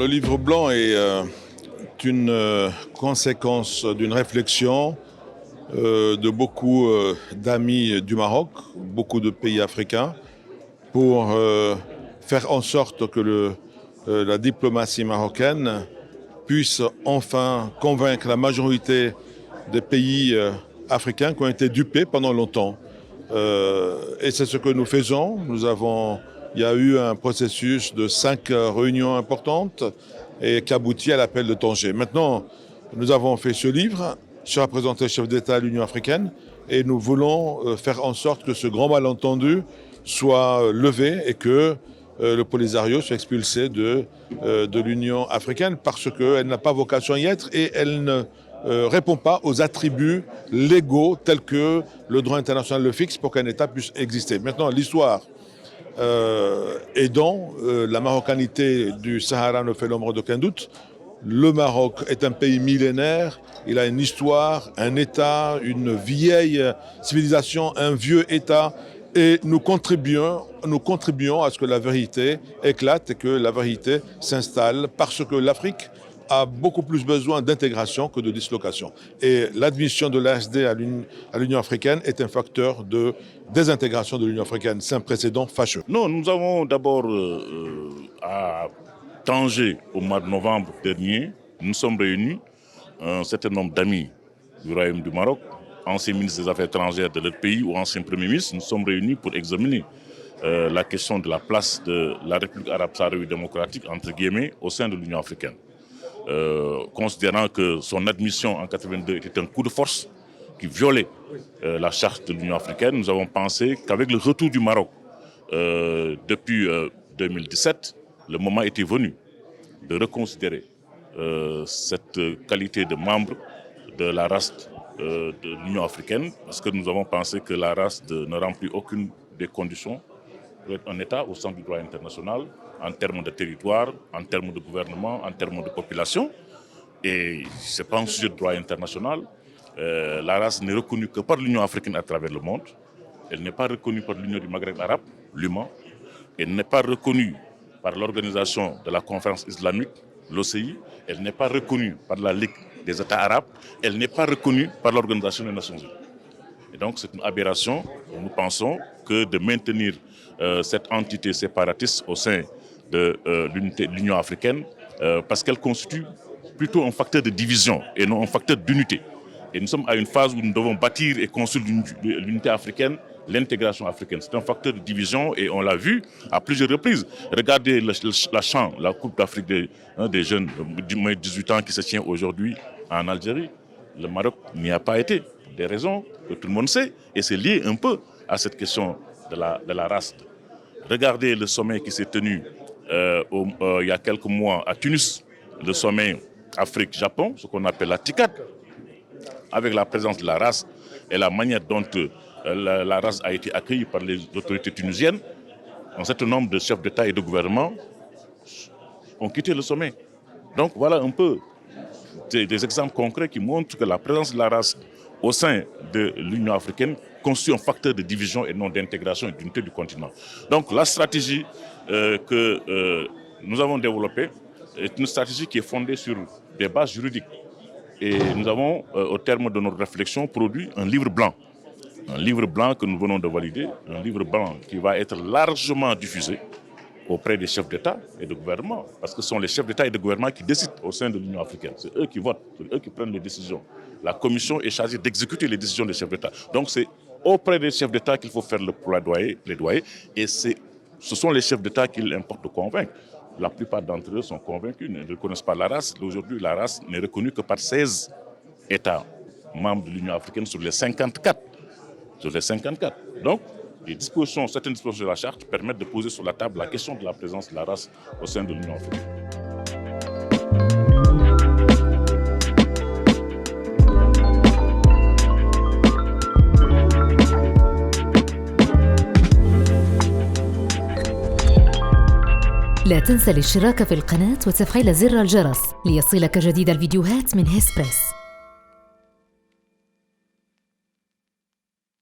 Le livre blanc est une conséquence d'une réflexion de beaucoup d'amis du Maroc, beaucoup de pays africains, pour faire en sorte que la diplomatie marocaine puisse enfin convaincre la majorité des pays africains qui ont été dupés pendant longtemps. Et c'est ce que nous faisons. Il y a eu un processus de 5 réunions importantes et qui aboutit à l'appel de Tanger. Maintenant, nous avons fait ce livre sur représenter le chef d'État de l'Union africaine et nous voulons faire en sorte que ce grand malentendu soit levé et que le Polisario soit expulsé de l'Union africaine parce qu'elle n'a pas vocation à y être et elle ne répond pas aux attributs légaux tels que le droit international le fixe pour qu'un État puisse exister. Maintenant, l'histoire aidant, la marocanité du Sahara ne fait l'ombre d'aucun doute. Le Maroc est un pays millénaire, il a une histoire, un État, une vieille civilisation, un vieux État. Et nous contribuons à ce que la vérité éclate et que la vérité s'installe parce que l'Afrique a beaucoup plus besoin d'intégration que de dislocation. Et l'admission de l'ASD à l'Union africaine est un facteur de désintégration de l'Union africaine. C'est un précédent fâcheux. Non, nous avons d'abord à Tanger, au mois de novembre dernier, nous sommes réunis, un certain nombre d'amis du Royaume du Maroc, anciens ministres des Affaires étrangères de leur pays ou anciens premiers ministres, nous sommes réunis pour examiner la question de la place de la République arabe sahraoui démocratique, entre guillemets, au sein de l'Union africaine. Considérant que son admission en 1982 était un coup de force qui violait la charte de l'Union africaine, nous avons pensé qu'avec le retour du Maroc depuis 2017, le moment était venu de reconsidérer cette qualité de membre de la race de l'Union africaine, parce que nous avons pensé que la race ne remplit aucune des conditions pour être un État au sens du droit international, en termes de territoire, en termes de gouvernement, en termes de population. Et ce n'est pas un sujet de droit international. La race n'est reconnue que par l'Union africaine à travers le monde. Elle n'est pas reconnue par l'Union du Maghreb arabe, l'UMA. Elle n'est pas reconnue par l'Organisation de la Conférence islamique, l'OCI. Elle n'est pas reconnue par la Ligue des États arabes. Elle n'est pas reconnue par l'Organisation des Nations unies. Et donc c'est une aberration. Nous pensons que de maintenir cette entité séparatiste au sein de l'Union africaine, parce qu'elle constitue plutôt un facteur de division et non un facteur d'unité. Et nous sommes à une phase où nous devons bâtir et construire l'unité africaine, l'intégration africaine. C'est un facteur de division et on l'a vu à plusieurs reprises. Regardez la CHAN, la Coupe d'Afrique des jeunes du moins de 18 ans qui se tient aujourd'hui en Algérie. Le Maroc n'y a pas été, pour des raisons que tout le monde sait. Et c'est lié un peu à cette question de la race. Regardez le sommet qui s'est tenu il y a quelques mois à Tunis, le sommet Afrique-Japon, ce qu'on appelle la TICAD, avec la présence de la race et la manière dont la race a été accueillie par les autorités tunisiennes. Un certain nombre de chefs d'État et de gouvernement ont quitté le sommet. Donc voilà un peu des exemples concrets qui montrent que la présence de la race au sein de l'Union africaine constitue un facteur de division et non d'intégration et d'unité du continent. Donc la stratégie que nous avons développée est une stratégie qui est fondée sur des bases juridiques. Et nous avons, au terme de notre réflexion, produit un livre blanc. Un livre blanc que nous venons de valider, un livre blanc qui va être largement diffusé auprès des chefs d'État et de gouvernement, parce que ce sont les chefs d'État et de gouvernement qui décident au sein de l'Union africaine. C'est eux qui votent, c'est eux qui prennent les décisions. La Commission est chargée d'exécuter les décisions des chefs d'État. Donc c'est auprès des chefs d'État qu'il faut faire le plaidoyer, et ce sont les chefs d'État qu'il importe de convaincre. La plupart d'entre eux sont convaincus, ne reconnaissent pas la race. Aujourd'hui, la race n'est reconnue que par 16 États membres de l'Union africaine sur les 54. Donc, certaines dispositions de la charte permettent de poser sur la table la question de la présence de la race au sein de l'Union africaine. لا تنسى الاشتراك في القناة وتفعيل زر الجرس ليصلك جديد الفيديوهات من هيسبريس.